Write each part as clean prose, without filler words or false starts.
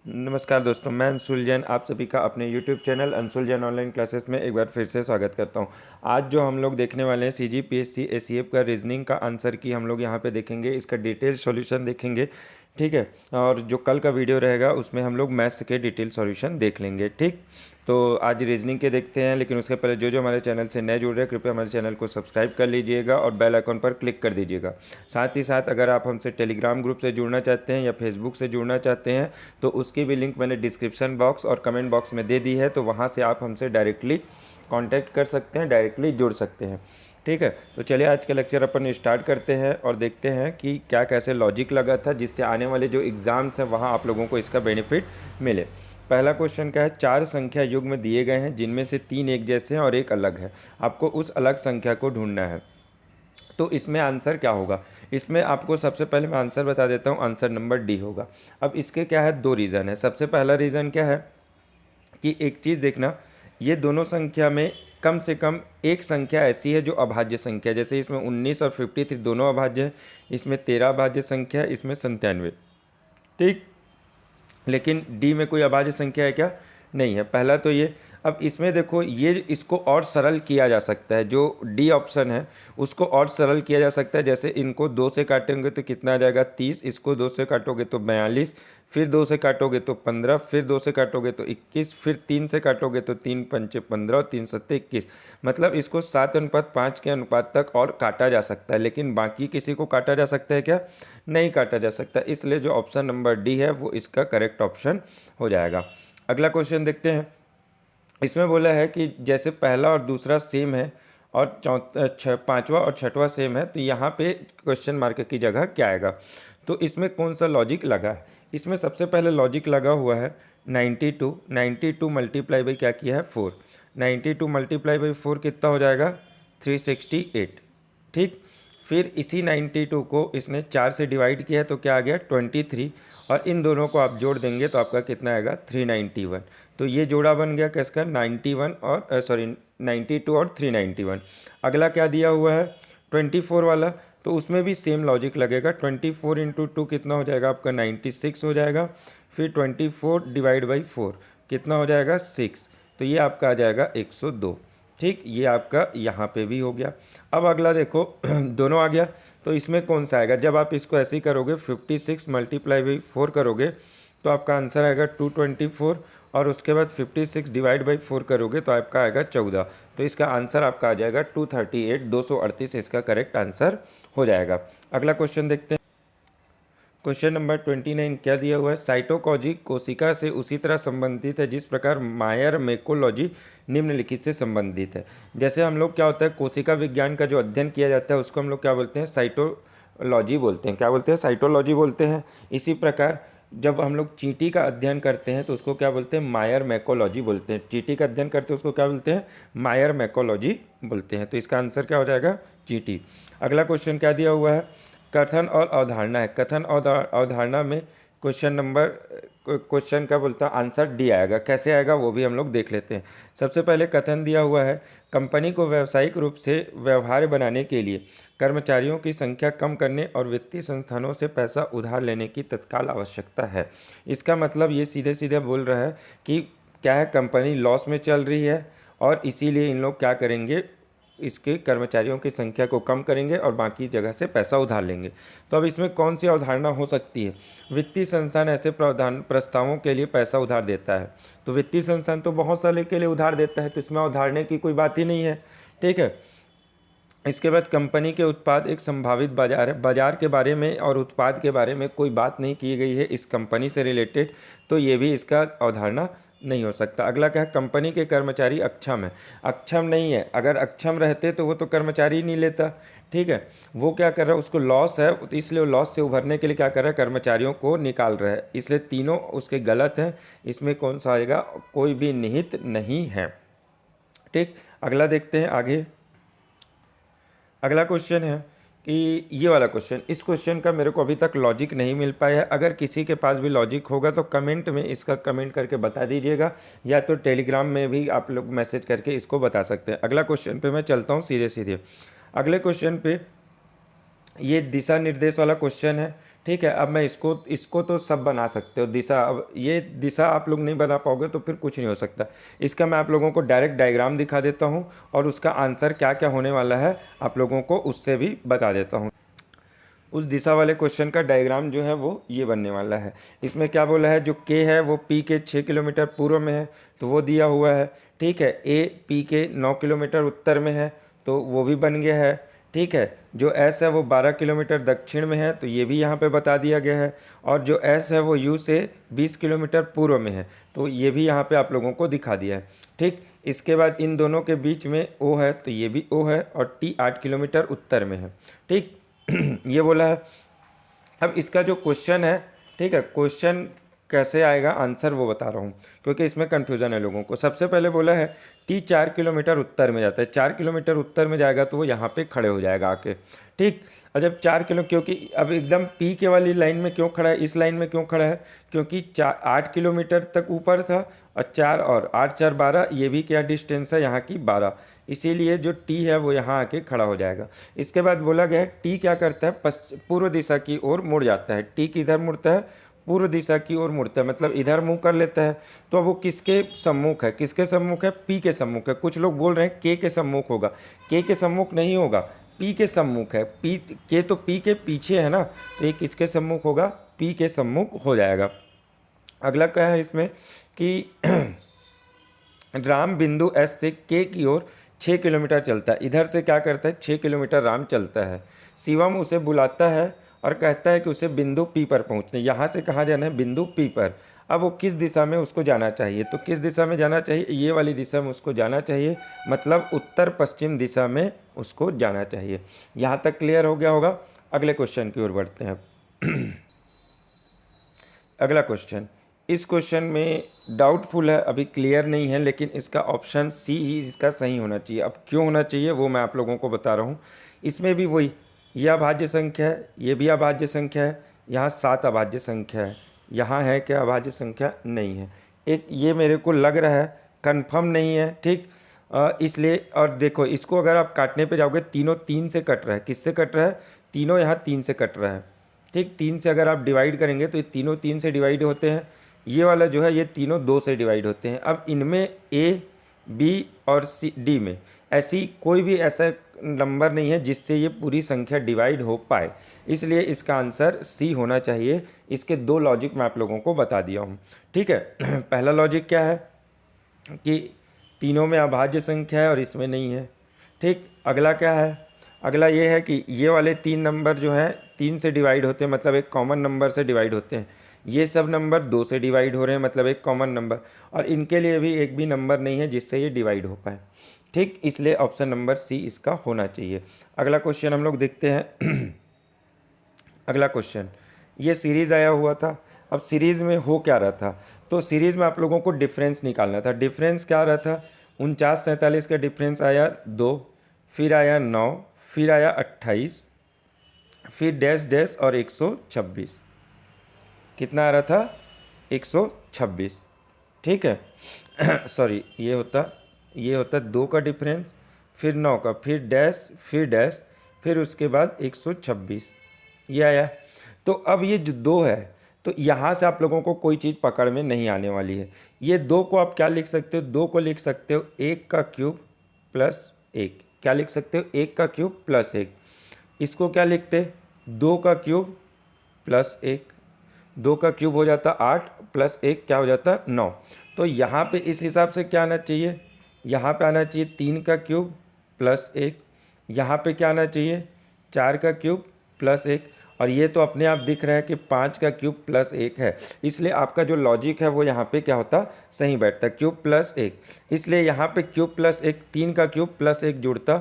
नमस्कार दोस्तों, मैं अंशुल जैन आप सभी का अपने YouTube channel Anshul Jain online classes में एक बार फिर से स्वागत करता हूं। आज जो हम लोग देखने वाले हैं CGPSC ACF का रीजनिंग का आंसर की हम लोग यहां पे देखेंगे, इसका डिटेल सॉल्यूशन देखेंगे। ठीक है। और जो कल का वीडियो रहेगा उसमें हम लोग मैथ्स के डिटेल सॉल्यूशन देख लेंगे। ठीक। तो आज रीजनिंग के देखते हैं, लेकिन उसके पहले जो हमारे चैनल से नए जुड़ रहे हैं कृपया हमारे चैनल को सब्सक्राइब कर लीजिएगा और बेल आइकन पर क्लिक कर दीजिएगा। साथ ही साथ अगर आप हमसे टेलीग्राम ग्रुप से जुड़ना चाहते हैं या फेसबुक से जुड़ना चाहते हैं तो उसकी भी लिंक मैंने डिस्क्रिप्शन बॉक्स और कमेंट बॉक्स में दे दी है, तो वहाँ से आप हमसे डायरेक्टली कांटेक्ट कर सकते हैं, डायरेक्टली जुड़ सकते हैं। ठीक है। तो चलिए आज का लेक्चर अपन स्टार्ट करते हैं और देखते हैं कि क्या कैसे लॉजिक लगा था जिससे आने वाले जो एग्ज़ाम्स हैं वहाँ आप लोगों को इसका बेनिफिट मिले। पहला क्वेश्चन क्या है, चार संख्या युग्म दिए गए हैं जिनमें से तीन एक जैसे हैं और एक अलग है। आपको उस अलग संख्या को ढूंढना है। तो इसमें आंसर क्या होगा? इसमें आपको सबसे पहले मैं आंसर बता देता हूँ, आंसर नंबर डी होगा। अब इसके क्या है, दो रीज़न है। सबसे पहला रीज़न क्या है कि एक चीज़ देखना, ये दोनों संख्या में कम से कम एक संख्या ऐसी है जो अभाज्य संख्या है। जैसे इसमें 19 और 53 दोनों अभाज्य है, इसमें 13 अभाज्य संख्या है, इसमें 97। ठीक। लेकिन डी में कोई अभाज्य संख्या है क्या? नहीं है। पहला तो ये। अब इसमें देखो, ये इसको और सरल किया जा सकता है। जो डी ऑप्शन है उसको और सरल किया जा सकता है। जैसे इनको दो से काटेंगे तो कितना आ जाएगा 30, इसको दो से काटोगे तो 42, फिर दो से काटोगे तो 15, फिर दो से काटोगे तो 21, फिर तीन से काटोगे तो 3 पंचे 15 और 3 सत्ते 21। मतलब इसको 7:5 के अनुपात तक और काटा जा सकता है, लेकिन बाकी किसी को काटा जा सकता है क्या? नहीं काटा जा सकता। इसलिए जो ऑप्शन नंबर डी है वो इसका करेक्ट ऑप्शन हो जाएगा। अगला क्वेश्चन देखते हैं। इसमें बोला है कि जैसे पहला और दूसरा सेम है और पांचवा और छठवां सेम है, तो यहाँ पे क्वेश्चन मार्क की जगह क्या आएगा? तो इसमें कौन सा लॉजिक लगा है? इसमें सबसे पहले लॉजिक लगा हुआ है 92। 92 मल्टीप्लाई बाई क्या किया है 4। 92 मल्टीप्लाई बाई 4 कितना हो जाएगा 368। ठीक। फिर इसी 92 को इसने 4 से डिवाइड किया है तो क्या आ गया 23, और इन दोनों को आप जोड़ देंगे तो आपका कितना आएगा 391। तो ये जोड़ा बन गया किसका 91 और 92 और 391। अगला क्या दिया हुआ है 24 वाला, तो उसमें भी सेम लॉजिक लगेगा। 24 इंटू टू कितना हो जाएगा आपका 96 हो जाएगा। फिर 24 डिवाइड बाई 4 कितना हो जाएगा 6, तो ये आपका आ जाएगा 102। ठीक। ये आपका यहाँ पे भी हो गया। अब अगला देखो दोनों आ गया, तो इसमें कौन सा आएगा? जब आप इसको ऐसे ही करोगे 56 मल्टीप्लाई बाई 4 करोगे तो आपका आंसर आएगा 224, और उसके बाद 56 डिवाइड बाई 4 करोगे तो आपका आएगा 14। तो इसका आंसर आपका आ जाएगा 238, 238 इसका करेक्ट आंसर हो जाएगा। अगला क्वेश्चन देखते हैं। क्वेश्चन नंबर 29 क्या दिया हुआ है, साइटोलॉजी कोशिका से उसी तरह संबंधित है जिस प्रकार मायर मैकोलॉजी निम्नलिखित से संबंधित है। जैसे हम लोग क्या होता है, कोशिका विज्ञान का जो अध्ययन किया जाता है उसको हम लोग क्या बोलते हैं, साइटोलॉजी बोलते हैं। क्या बोलते हैं? साइटोलॉजी बोलते हैं। इसी प्रकार जब हम लोग चींटी का अध्ययन करते हैं तो उसको क्या बोलते हैं, मायर मैकोलॉजी बोलते हैं। चींटी का अध्ययन करते हैं उसको क्या बोलते हैं, मायर मैकोलॉजी बोलते हैं। तो इसका आंसर क्या हो जाएगा, चींटी। अगला क्वेश्चन क्या दिया हुआ है, कथन और अवधारणा है। कथन और अवधारणा में क्वेश्चन क्या बोलता है, आंसर डी आएगा। कैसे आएगा वो भी हम लोग देख लेते हैं। सबसे पहले कथन दिया हुआ है, कंपनी को व्यावसायिक रूप से व्यवहार्य बनाने के लिए कर्मचारियों की संख्या कम करने और वित्तीय संस्थानों से पैसा उधार लेने की तत्काल आवश्यकता है। इसका मतलब ये सीधे सीधे बोल रहा है कि क्या है, कंपनी लॉस में चल रही है और इसीलिए इन लोग क्या करेंगे, इसके कर्मचारियों की संख्या को कम करेंगे और बाकी जगह से पैसा उधार लेंगे। तो अब इसमें कौन सी अवधारणा हो सकती है? वित्तीय संस्थान ऐसे प्रस्तावों के लिए पैसा उधार देता है। तो वित्तीय संस्थान तो बहुत सारे के लिए उधार देता है, तो इसमें अवधारणा की कोई बात ही नहीं है। ठीक है। इसके बाद कंपनी के उत्पाद एक संभावित बाजार है। बाजार के बारे में और उत्पाद के बारे में कोई बात नहीं की गई है इस कंपनी से रिलेटेड, तो ये भी इसका अवधारणा नहीं हो सकता। अगला क्या है, कंपनी के कर्मचारी अक्षम है। अक्षम नहीं है, अगर अक्षम रहते तो वो तो कर्मचारी ही नहीं लेता। ठीक है। वो क्या कर रहा है, उसको लॉस है तो इसलिए वो लॉस से उभरने के लिए क्या कर रहा है, कर्मचारियों को निकाल रहा है। इसलिए तीनों उसके गलत हैं। इसमें कौन सा आएगा, कोई भी निहित नहीं है। ठीक। अगला देखते हैं आगे। अगला क्वेश्चन है कि ये वाला क्वेश्चन, इस क्वेश्चन का मेरे को अभी तक लॉजिक नहीं मिल पाया है। अगर किसी के पास भी लॉजिक होगा तो कमेंट में इसका कमेंट करके बता दीजिएगा, या तो टेलीग्राम में भी आप लोग मैसेज करके इसको बता सकते हैं। अगला क्वेश्चन पे मैं चलता हूँ सीधे सीधे। अगले क्वेश्चन पे ये दिशा निर्देश वाला क्वेश्चन है। ठीक है, अब मैं इसको इसको तो सब बना सकते हो दिशा। अब ये दिशा आप लोग नहीं बना पाओगे तो फिर कुछ नहीं हो सकता। इसका मैं आप लोगों को डायरेक्ट डायग्राम दिखा देता हूँ और उसका आंसर क्या क्या होने वाला है आप लोगों को उससे भी बता देता हूँ। उस दिशा वाले क्वेश्चन का डायग्राम जो है वो ये बनने वाला है। इसमें क्या बोला है, जो के है वो पी के 6 किलोमीटर पूर्व में है तो वो दिया हुआ है। ठीक है, ए पी के 9 किलोमीटर उत्तर में है तो वो भी बन गया है। ठीक है, जो एस है वो 12 किलोमीटर दक्षिण में है तो ये भी यहाँ पे बता दिया गया है। और जो एस है वो यू से 20 किलोमीटर पूर्व में है तो ये भी यहाँ पे आप लोगों को दिखा दिया है। ठीक, इसके बाद इन दोनों के बीच में ओ है तो ये भी ओ है और टी 8 किलोमीटर उत्तर में है। ठीक ये बोला है। अब इसका जो क्वेश्चन है, ठीक है, क्वेश्चन कैसे आएगा आंसर वो बता रहा हूँ क्योंकि इसमें कन्फ्यूज़न है लोगों को। सबसे पहले बोला है टी 4 किलोमीटर उत्तर में जाता है, 4 किलोमीटर उत्तर में जाएगा तो वो यहाँ पे खड़े हो जाएगा आके। ठीक, और जब 4 किलो, क्योंकि अब एकदम पी के वाली लाइन में क्यों खड़ा है, इस लाइन में क्यों खड़ा है, क्योंकि 8 किलोमीटर तक ऊपर था और 4 और 8 4 12, ये भी क्या डिस्टेंस है यहाँ की 12, इसीलिए जो टी है वो यहाँ आके खड़ा हो जाएगा। इसके बाद बोला गया है टी क्या करता है, पूर्व दिशा की ओर मुड़ जाता है। टी किधर मुड़ता है, पूर्व दिशा की ओर मुड़ता है, मतलब इधर मुंह कर लेता है। तो अब वो किसके सम्मुख है, किसके सम्मुख है, पी के सम्मुख है। कुछ लोग बोल रहे हैं के सम्मुख होगा, के सम्मुख नहीं होगा, पी के सम्मुख है। पी के तो पी के पीछे है ना, तो ये किसके सम्मुख होगा, पी के सम्मुख हो जाएगा। अगला क्या है इसमें कि राम बिंदु एस से के की ओर 6 किलोमीटर चलता है। इधर से क्या करता है, 6 किलोमीटर राम चलता है। शिवम उसे बुलाता है और कहता है कि उसे बिंदु पी पर पहुंचने, यहाँ से कहाँ जाना है, बिंदु पी पर। अब वो किस दिशा में उसको जाना चाहिए, तो किस दिशा में जाना चाहिए, ये वाली दिशा में उसको जाना चाहिए, मतलब उत्तर पश्चिम दिशा में उसको जाना चाहिए। यहाँ तक क्लियर हो गया होगा। अगले क्वेश्चन की ओर बढ़ते हैं। अगला क्वेश्चन, इस क्वेश्चन में डाउटफुल है, अभी क्लियर नहीं है, लेकिन इसका ऑप्शन सी ही इसका सही होना चाहिए। अब क्यों होना चाहिए वो मैं आप लोगों को बता रहा हूँ। इसमें भी वही, ये अभाज्य संख्या है, ये भी अभाज्य संख्या है, यहाँ 7 अभाज्य संख्या है, यहाँ है क्या अभाज्य संख्या, नहीं है। एक ये मेरे को लग रहा है, कंफर्म नहीं है। ठीक, इसलिए, और देखो इसको अगर आप काटने पे जाओगे, तीनों 3 से कट रहा है। किससे कट रहा है, तीनों यहाँ 3 से कट रहा है। ठीक, 3 से अगर आप डिवाइड करेंगे तो ये तीनों 3 से डिवाइड होते हैं। ये वाला जो है ये तीनों 2 से डिवाइड होते हैं। अब इनमें ए बी और सी डी में ऐसी कोई भी ऐसा नंबर नहीं है जिससे ये पूरी संख्या डिवाइड हो पाए, इसलिए इसका आंसर सी होना चाहिए। इसके 2 लॉजिक मैं आप लोगों को बता दिया हूँ। ठीक है, पहला लॉजिक क्या है कि तीनों में अभाज्य संख्या है और इसमें नहीं है। ठीक, अगला क्या है, अगला ये है कि ये वाले 3 नंबर जो है 3 से डिवाइड होते हैं, मतलब एक कॉमन नंबर से डिवाइड होते हैं। ये सब नंबर 2 से डिवाइड हो रहे हैं, मतलब एक कॉमन नंबर, और इनके लिए भी एक भी नंबर नहीं है जिससे ये डिवाइड हो पाए। ठीक, इसलिए ऑप्शन नंबर सी इसका होना चाहिए। अगला क्वेश्चन हम लोग देखते हैं। अगला क्वेश्चन, ये सीरीज़ आया हुआ था। अब सीरीज़ में हो क्या रहा था, तो सीरीज़ में आप लोगों को डिफरेंस निकालना था। डिफरेंस क्या रहा था, 49 47 का डिफरेंस आया 2, फिर आया 9, फिर आया 28, फिर डैश डैश और 126। कितना आ रहा था, 126। ठीक है सॉरी, ये होता 2 का डिफरेंस, फिर 9 का, फिर डैश, फिर उसके बाद 126, ये आया। तो अब ये जो 2 है तो यहाँ से आप लोगों को कोई चीज़ पकड़ में नहीं आने वाली है। ये 2 को आप क्या लिख सकते हो, 2 को लिख सकते हो 1 का क्यूब प्लस 1। क्या लिख सकते हो, 1 का क्यूब प्लस 1। इसको क्या लिखते, 2 का क्यूब प्लस 1, 2 का क्यूब हो जाता 8 प्लस 1 क्या हो जाता 9। तो यहाँ पे इस हिसाब से क्या आना चाहिए, यहाँ पे आना चाहिए 3 का क्यूब प्लस 1, यहाँ पे क्या आना चाहिए 4 का क्यूब प्लस 1, और ये तो अपने आप दिख रहा है कि 5 का क्यूब प्लस 1 है, इसलिए आपका जो लॉजिक है वो यहाँ पे क्या होता, सही बैठता, क्यूब प्लस 1। इसलिए यहाँ पे क्यूब प्लस 1, 3 का क्यूब प्लस 1 जुड़ता,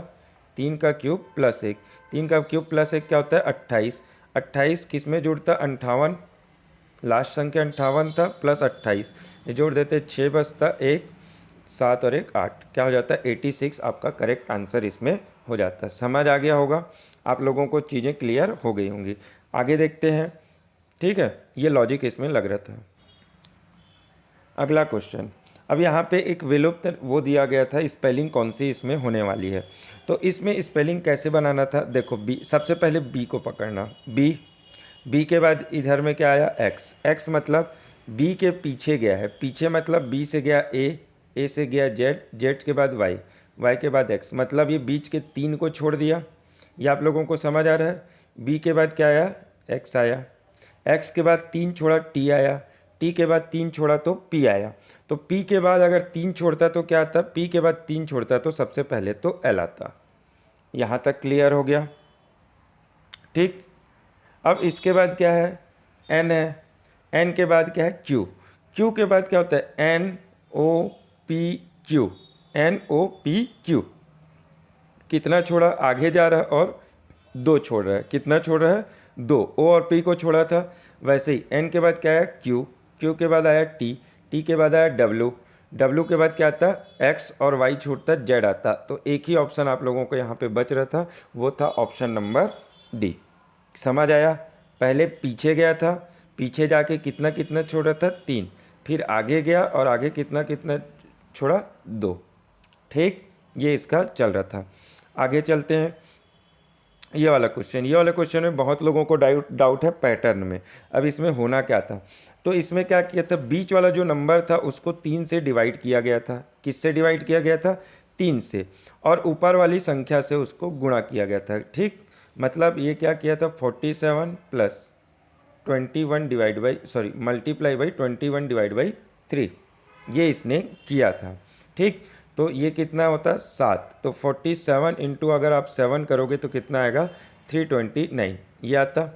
3 का क्यूब प्लस 1, 3 का क्यूब प्लस 1 क्या होता है 28, 28 किस में जुड़ता 58, लास्ट संख्या 58 था प्लस 28, ये जोड़ देते 6 बचता 1, 7 और 1 8, क्या हो जाता है 86। आपका करेक्ट आंसर इसमें हो जाता है। समझ आ गया होगा आप लोगों को, चीज़ें क्लियर हो गई होंगी। आगे देखते हैं। ठीक है, ये लॉजिक इसमें लग रहा था। अगला क्वेश्चन, अब यहाँ पे एक विलुप्त वो दिया गया था, स्पेलिंग कौन सी इसमें होने वाली है, तो इसमें स्पेलिंग कैसे बनाना था। देखो बी, सबसे पहले बी को पकड़ना, बी बी के बाद इधर में क्या आया एक्स, एक्स मतलब बी के पीछे गया है, पीछे मतलब बी से गया ए से गया जेड, जेड के बाद वाई, वाई के बाद एक्स, मतलब ये बीच के 3 को छोड़ दिया। ये आप लोगों को समझ आ रहा है। बी के बाद क्या आया एक्स आया, एक्स के बाद 3 छोड़ा टी आया, टी के बाद 3 छोड़ा तो पी आया। तो पी के बाद अगर 3 छोड़ता तो क्या आता, पी के बाद 3 छोड़ता तो सबसे पहले तो एल आता। यहाँ तक क्लियर हो गया। ठीक, अब इसके बाद क्या है एन है, एन के बाद क्या है क्यू, क्यू के बाद क्या होता है N O P Q, N O P Q. कितना छोड़ा आगे जा रहा है और 2 छोड़ रहा है, कितना छोड़ रहा है 2, ओ और पी को छोड़ा था। वैसे ही एन के बाद क्या है क्यू, क्यू के बाद आया टी, टी के बाद आया डब्ल्यू, डब्ल्यू के बाद क्या आता एक्स और वाई छूटता जेड आता। तो एक ही ऑप्शन आप लोगों को यहाँ पे बच रहा था, वो था ऑप्शन नंबर डी। समझ आया। पहले पीछे गया था, पीछे जाके कितना कितना छोड़ा था 3, फिर आगे गया और आगे कितना कितना छोड़ा 2। ठीक, ये इसका चल रहा था। आगे चलते हैं। ये वाला क्वेश्चन में बहुत लोगों को डाउट है पैटर्न में। अब इसमें होना क्या था, तो इसमें क्या किया था, बीच वाला जो नंबर था उसको 3 से डिवाइड किया गया था। किससे डिवाइड किया गया था 3 से, और ऊपर वाली संख्या से उसको गुणा किया गया था। ठीक, मतलब ये क्या किया था 47 plus 21 divide by multiply by 21 divide by 3, ये इसने किया था। ठीक, तो ये कितना होता है 7, तो 47 इंटू अगर आप 7 करोगे तो कितना आएगा 329, ये आता।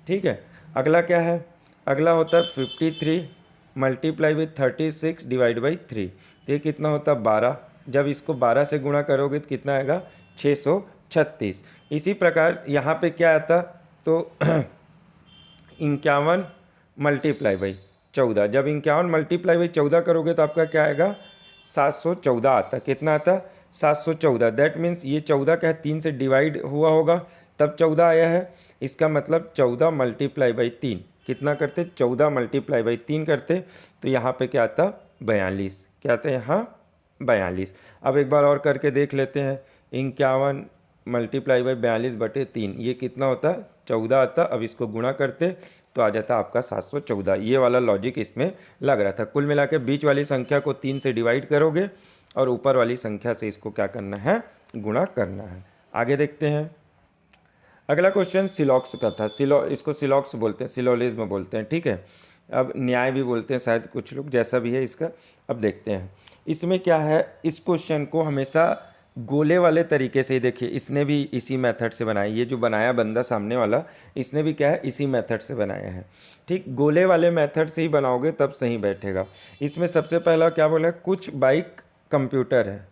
ठीक है, अगला क्या है, अगला होता है 53 मल्टीप्लाई विथ 36 डिवाइड बाई 3, तो ये कितना होता है 12, जब इसको 12 से गुणा करोगे तो कितना आएगा 636। इसी प्रकार यहाँ पे क्या आता, तो 51 मल्टीप्लाई बाई 14, जब 51 मल्टीप्लाई बाई 14 करोगे तो आपका क्या आएगा 714 आता। कितना आता 714, दैट मीन्स ये 14 क्या है 3 से डिवाइड हुआ होगा तब 14 आया है। इसका मतलब 14 मल्टीप्लाई बाई 3 कितना करते 14 मल्टीप्लाई बाई 3 करते, तो यहाँ पे क्या आता 42, क्या आता है यहाँ 42। अब एक बार और करके देख लेते हैं, 51 मल्टीप्लाई बाई 42/3, ये कितना होता 14 आता। अब इसको गुणा करते तो आ जाता आपका 714। ये वाला लॉजिक इसमें लग रहा था। कुल मिला के बीच वाली संख्या को 3 से डिवाइड करोगे और ऊपर वाली संख्या से इसको क्या करना है गुणा करना है। आगे देखते हैं। अगला क्वेश्चन सिलॉक्स का था। इसको सिलॉक्स बोलते हैं, सिलोलिज्म बोलते हैं। ठीक है, अब न्याय भी बोलते हैं शायद कुछ लोग, जैसा भी है इसका। अब देखते हैं इसमें क्या है। इस क्वेश्चन को हमेशा गोले वाले तरीके से ही देखिए, इसने भी इसी मेथड से बनाया, ये जो बनाया बंदा सामने वाला इसने भी क्या है इसी मेथड से बनाया है। ठीक, गोले वाले मेथड से ही बनाओगे तब सही बैठेगा। इसमें सबसे पहला क्या बोला है, कुछ बाइक कंप्यूटर है।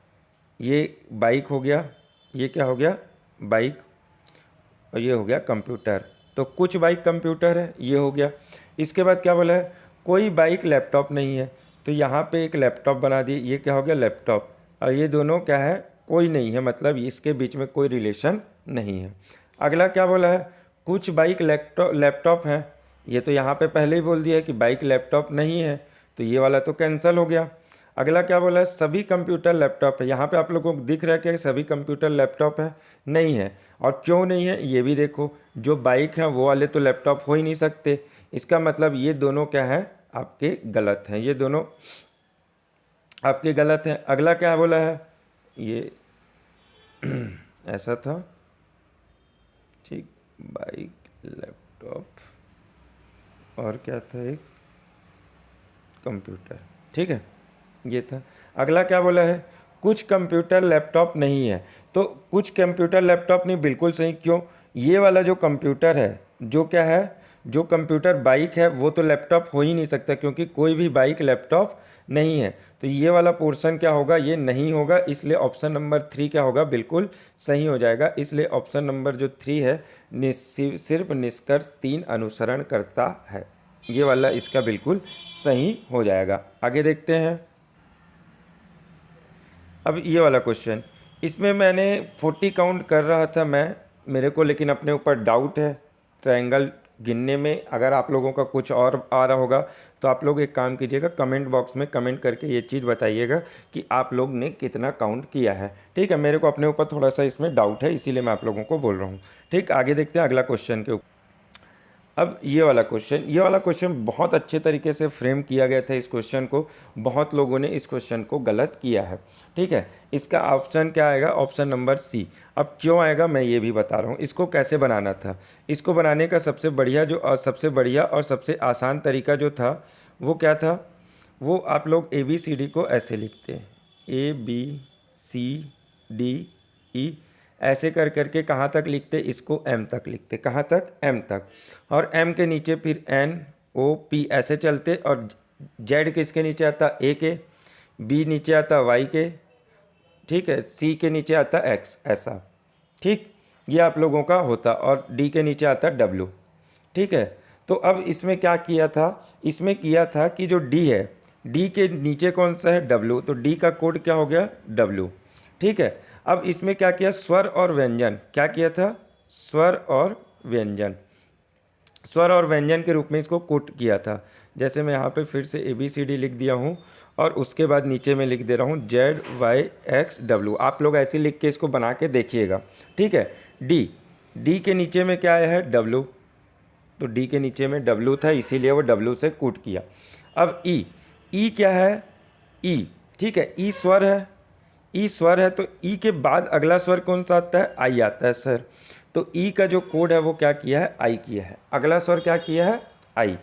ये बाइक हो गया, ये क्या हो गया बाइक, और ये हो गया कंप्यूटर। तो कुछ बाइक कंप्यूटर है, ये हो गया। इसके बाद क्या बोला है, कोई बाइक लैपटॉप नहीं है, तो यहाँ पे एक लैपटॉप बना दिए, ये क्या हो गया लैपटॉप। और ये दोनों क्या है कोई नहीं है, मतलब इसके बीच में कोई रिलेशन नहीं है। अगला क्या बोला है, कुछ बाइक लैपटॉप हैं, ये तो यहाँ पे पहले ही बोल दिया है कि बाइक लैपटॉप नहीं है, तो ये वाला तो कैंसिल हो गया। अगला क्या बोला है, सभी कंप्यूटर लैपटॉप है। यहाँ पे आप लोगों को दिख रहा है कि सभी कंप्यूटर लैपटॉप है, नहीं है। और क्यों नहीं है ये भी देखो, जो बाइक हैं वो वाले तो लैपटॉप हो ही नहीं सकते। इसका मतलब ये दोनों क्या है आपके गलत हैं, ये दोनों आपके गलत हैं। अगला क्या बोला है, ये ऐसा था। ठीक, बाइक लैपटॉप और क्या था एक कंप्यूटर। ठीक है, ये था। अगला क्या बोला है, कुछ कंप्यूटर लैपटॉप नहीं है। तो कुछ कंप्यूटर लैपटॉप नहीं, बिल्कुल सही। क्यों, ये वाला जो कंप्यूटर है, जो क्या है, जो कंप्यूटर बाइक है वो तो लैपटॉप हो ही नहीं सकता, क्योंकि कोई भी बाइक लैपटॉप नहीं है। तो ये वाला पोर्शन क्या होगा, ये नहीं होगा, इसलिए ऑप्शन नंबर 3 क्या होगा बिल्कुल सही हो जाएगा। इसलिए ऑप्शन नंबर जो 3 है सिर्फ निष्कर्ष 3 अनुसरण करता है, ये वाला इसका बिल्कुल सही हो जाएगा। आगे देखते हैं। अब ये वाला क्वेश्चन, इसमें मैंने 40 काउंट कर रहा था मेरे को, लेकिन अपने ऊपर डाउट है ट्रायंगल गिनने में। अगर आप लोगों का कुछ और आ रहा होगा तो आप लोग एक काम कीजिएगा, कमेंट बॉक्स में कमेंट करके ये चीज़ बताइएगा कि आप लोग ने कितना काउंट किया है। ठीक है, मेरे को अपने ऊपर थोड़ा सा इसमें डाउट है, इसीलिए मैं आप लोगों को बोल रहा हूँ। ठीक, आगे देखते हैं अगला क्वेश्चन के ऊपर। अब ये वाला क्वेश्चन बहुत अच्छे तरीके से फ्रेम किया गया था। इस क्वेश्चन को बहुत लोगों ने इस क्वेश्चन को गलत किया है, ठीक है। इसका ऑप्शन क्या आएगा? Option number C. अब क्यों आएगा मैं ये भी बता रहा हूँ। इसको कैसे बनाना था? इसको बनाने का सबसे बढ़िया और सबसे आसान तरीका जो था वो क्या था? वो आप लोग ए बी सी डी को ऐसे लिखते हैं, A B C D E, ऐसे कर करके कहाँ तक लिखते? इसको एम तक लिखते। कहाँ तक? एम तक। और एम के नीचे फिर एन ओ पी ऐसे चलते, और जेड किसके नीचे आता? ए के। बी नीचे आता वाई के, ठीक है। सी के नीचे आता एक्स, ऐसा, ठीक। ये आप लोगों का होता, और डी के नीचे आता डब्ल्यू, ठीक है। तो अब इसमें क्या किया था? इसमें किया था कि जो डी है, डी के नीचे कौन सा है? डब्ल्यू, तो डी का कोड क्या हो गया? डब्ल्यू, ठीक है। अब इसमें क्या किया? स्वर और व्यंजन। क्या किया था? स्वर और व्यंजन। स्वर और व्यंजन के रूप में इसको कोट किया था। जैसे मैं यहाँ पे फिर से ए बी सी डी लिख दिया हूँ, और उसके बाद नीचे में लिख दे रहा हूँ जेड वाई एक्स डब्ल्यू। आप लोग ऐसे लिख के इसको बना के देखिएगा, ठीक है। डी, डी के नीचे में क्या आया है? डब्ल्यू, तो डी के नीचे में डब्ल्यू था, इसीलिए वो डब्ल्यू से कूट किया। अब ई, ई क्या है? ई, ठीक है। ई स्वर है, ई स्वर है, तो ई के बाद अगला स्वर कौन सा आता है? आई आता है सर। तो ई का जो कोड है वो क्या किया है? आई किया है। अगला स्वर क्या किया है? आई।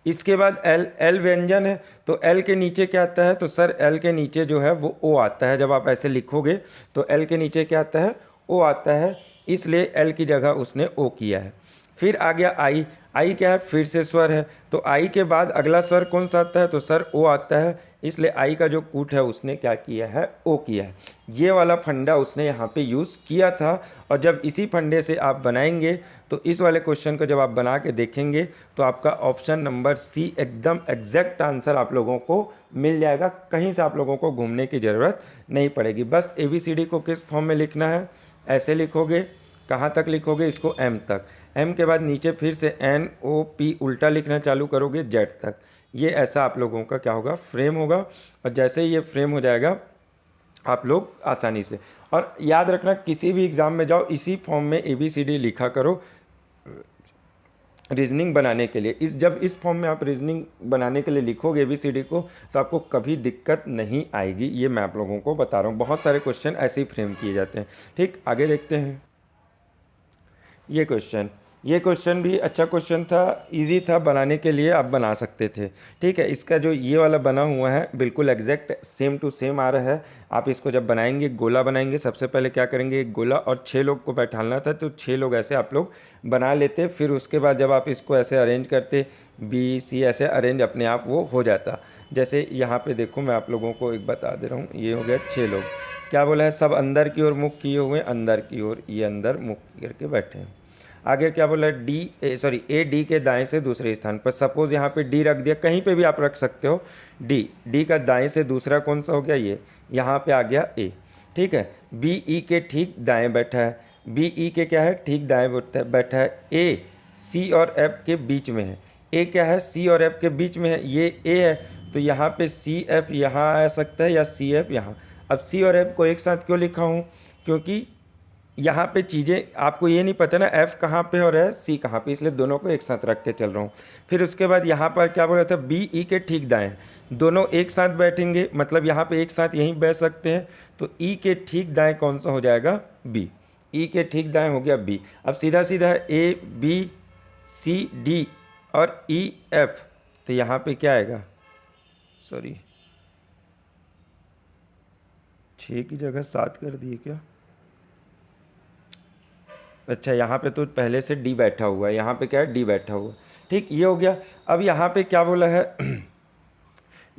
इसके बाद एल, एल व्यंजन है, तो एल के नीचे क्या आता है? तो सर एल के नीचे जो है वो ओ आता है। जब आप ऐसे लिखोगे तो एल के नीचे क्या आता है? ओ आता है, इसलिए एल की जगह उसने ओ किया है। फिर आ गया आई, आई क्या है? फिर से स्वर है, तो आई के बाद अगला स्वर कौन सा आता है? तो सर ओ आता है, इसलिए आई का जो कूट है उसने क्या किया है? ओ किया है। ये वाला फंडा उसने यहाँ पे यूज़ किया था, और जब इसी फंडे से आप बनाएंगे तो इस वाले क्वेश्चन को जब आप बना के देखेंगे तो आपका ऑप्शन नंबर सी एकदम एग्जैक्ट आंसर आप लोगों को मिल जाएगा। कहीं से आप लोगों को घूमने की ज़रूरत नहीं पड़ेगी। बस ए बी सी डी को किस फॉर्म में लिखना है? ऐसे लिखोगे। कहाँ तक लिखोगे? इसको एम तक। एम के बाद नीचे फिर से एन ओ पी उल्टा लिखना चालू करोगे जेड तक। ये ऐसा आप लोगों का क्या होगा? फ्रेम होगा। और जैसे ही ये फ्रेम हो जाएगा आप लोग आसानी से, और याद रखना किसी भी एग्ज़ाम में जाओ इसी फॉर्म में ए बी सी डी लिखा करो रीजनिंग बनाने के लिए। जब इस फॉर्म में आप रीजनिंग बनाने के लिए लिखोगे ए बी सी डी को तो आपको कभी दिक्कत नहीं आएगी। ये मैं आप लोगों को बता रहा हूँ। बहुत सारे क्वेश्चन ऐसे ही फ्रेम किए जाते हैं, ठीक। आगे देखते हैं। ये क्वेश्चन भी अच्छा क्वेश्चन था, इजी था बनाने के लिए, आप बना सकते थे, ठीक है। इसका जो ये वाला बना हुआ है बिल्कुल एग्जैक्ट सेम टू सेम आ रहा है। आप इसको जब बनाएंगे, गोला बनाएंगे, सबसे पहले क्या करेंगे? एक गोला, और 6 लोग को बैठाना था, तो 6 लोग ऐसे आप लोग बना लेते। फिर उसके बाद जब आप इसको ऐसे अरेंज करते, बी सी ऐसे अरेंज अपने आप वो हो जाता। जैसे यहाँ पे देखो, मैं आप लोगों को एक बता दे रहा हूँ। ये हो गया 6 लोग। क्या बोला है? सब अंदर की ओर मुख किए हुए, अंदर की ओर, ये अंदर मुख करके बैठे हैं। आगे क्या बोला है? ए डी के दाएं से दूसरे स्थान पर। सपोज यहाँ पे डी रख दिया, कहीं पे भी आप रख सकते हो। डी का दाएं से दूसरा कौन सा हो गया? ये यहाँ पे आ गया ए, ठीक है। बी ई के ठीक दाएं बैठा है, बी ई के क्या है? ठीक दाएं बैठा है। ए सी और एफ के बीच में है। ए क्या है? सी और एफ के बीच में है, ये ए है, तो यहाँ पे सी एफ यहाँ आ सकता है, या सी एफ यहाँ। अब सी और एफ को एक साथ क्यों लिखा हूँ? क्योंकि यहाँ पे चीज़ें आपको ये नहीं पता ना, एफ़ कहाँ पे और है सी कहाँ पे, इसलिए दोनों को एक साथ रख के चल रहा हूँ। फिर उसके बाद यहाँ पर क्या बोला था? बी ई के ठीक दाएं, दोनों एक साथ बैठेंगे, मतलब यहाँ पे एक साथ यहीं बैठ सकते हैं, तो ई के ठीक दाएं कौन सा हो जाएगा? बी। ई के ठीक दाएं हो गया बी। अब सीधा सीधा है ए बी सी डी और ई एफ, तो यहाँ पे क्या आएगा? सॉरी, 6 की जगह 7 कर दिए क्या? अच्छा, यहाँ पे तो पहले से डी बैठा हुआ है, यहाँ पे क्या है? डी बैठा हुआ, ठीक। ये हो गया। अब यहाँ पे क्या बोला है?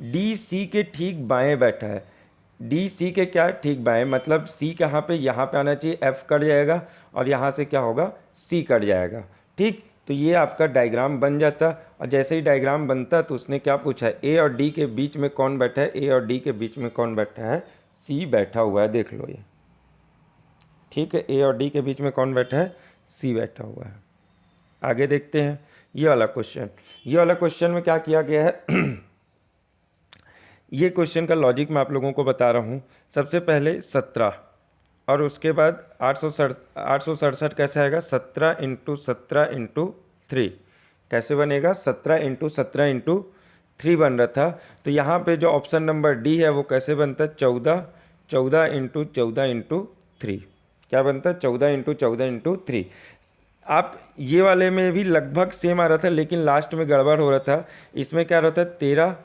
डी सी के ठीक बाएं बैठा है। डी सी के क्या? ठीक बाएं, मतलब सी कहाँ पे? यहाँ पे आना चाहिए, एफ कट जाएगा, और यहाँ से क्या होगा? सी कट जाएगा, ठीक। तो ये आपका डायग्राम बन जाता। और जैसे ही डायग्राम बनता तो उसने क्या पूछा है? ए और डी के बीच में कौन बैठा है? ए और डी के बीच में कौन बैठा है? सी बैठा हुआ है, देख लो ये, ठीक है। ए और डी के बीच में कौन बैठा है? सी बैठा हुआ है। आगे देखते हैं ये वाला क्वेश्चन में क्या किया गया है? ये क्वेश्चन का लॉजिक मैं आप लोगों को बता रहा हूँ। सबसे पहले 17, और उसके बाद 867 कैसे आएगा? 17 × 17 × 3, कैसे बनेगा, 17 × 3 बन रहा था। तो यहाँ पे जो ऑप्शन नंबर डी है वो कैसे बनता है, 14 × 3 क्या बनता है, 14 × 3। आप ये वाले में भी लगभग सेम आ रहा था, लेकिन लास्ट में गड़बड़ हो रहा था। इसमें क्या रहा था, 13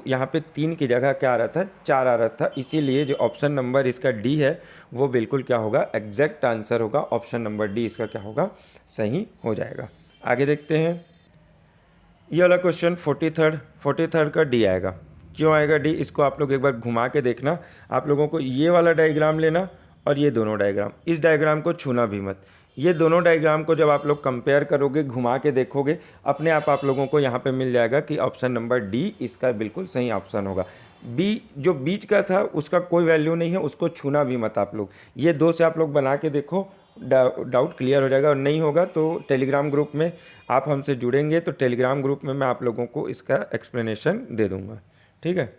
यहाँ पे 3 की जगह क्या आ रहा था, 4 आ रहा था। इसीलिए जो ऑप्शन नंबर इसका डी है वो बिल्कुल क्या होगा, एग्जैक्ट आंसर होगा। ऑप्शन नंबर डी इसका क्या होगा, सही हो जाएगा। आगे देखते हैं, ये वाला क्वेश्चन 43rd का डी आएगा। क्यों आएगा डी, इसको आप लोग एक बार घुमा के देखना। आप लोगों को ये वाला डायग्राम लेना और ये दोनों डायग्राम, इस डायग्राम को छूना भी मत। ये दोनों डायग्राम को जब आप लोग कंपेयर करोगे, घुमा के देखोगे, अपने आप लोगों को यहाँ पे मिल जाएगा कि ऑप्शन नंबर डी इसका बिल्कुल सही ऑप्शन होगा। बी जो बीच का था उसका कोई वैल्यू नहीं है, उसको छूना भी मत आप लोग। ये दो से आप लोग बना के देखो, डाउट क्लियर हो जाएगा। और नहीं होगा तो टेलीग्राम ग्रुप में आप हमसे जुड़ेंगे तो टेलीग्राम ग्रुप में मैं आप लोगों को इसका एक्सप्लेनेशन दे दूंगा, ठीक है।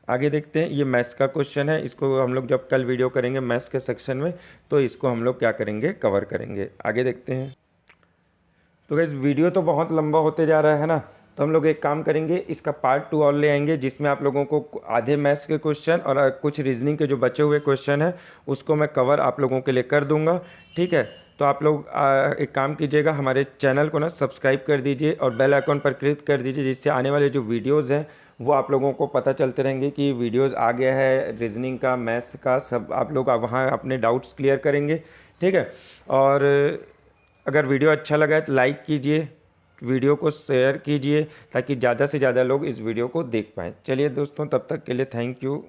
आगे देखते हैं, ये मैथ्स का क्वेश्चन है। इसको हम लोग जब कल वीडियो करेंगे मैथ्स के सेक्शन में तो इसको हम लोग क्या करेंगे, कवर करेंगे। आगे देखते हैं। तो गाइस वीडियो तो बहुत लंबा होते जा रहा है ना, तो हम लोग एक काम करेंगे, इसका पार्ट 2 और ले आएंगे, जिसमें आप लोगों को आधे मैथ्स के क्वेश्चन और कुछ रीजनिंग के जो बचे हुए क्वेश्चन हैं उसको मैं कवर आप लोगों के लिए कर दूंगा, ठीक है। तो आप लोग एक काम कीजिएगा, हमारे चैनल को ना सब्सक्राइब कर दीजिए और बेल आइकन पर क्लिक कर दीजिए, जिससे आने वाले जो वीडियोज़ हैं वो आप लोगों को पता चलते रहेंगे कि वीडियोज़ आ गया है, रीजनिंग का, मैथ्स का, सब आप लोग वहाँ अपने डाउट्स क्लियर करेंगे, ठीक है। और अगर वीडियो अच्छा लगा है तो लाइक कीजिए, वीडियो को शेयर कीजिए, ताकि ज़्यादा से ज़्यादा लोग इस वीडियो को देख पाएँ। चलिए दोस्तों, तब तक के लिए थैंक यू।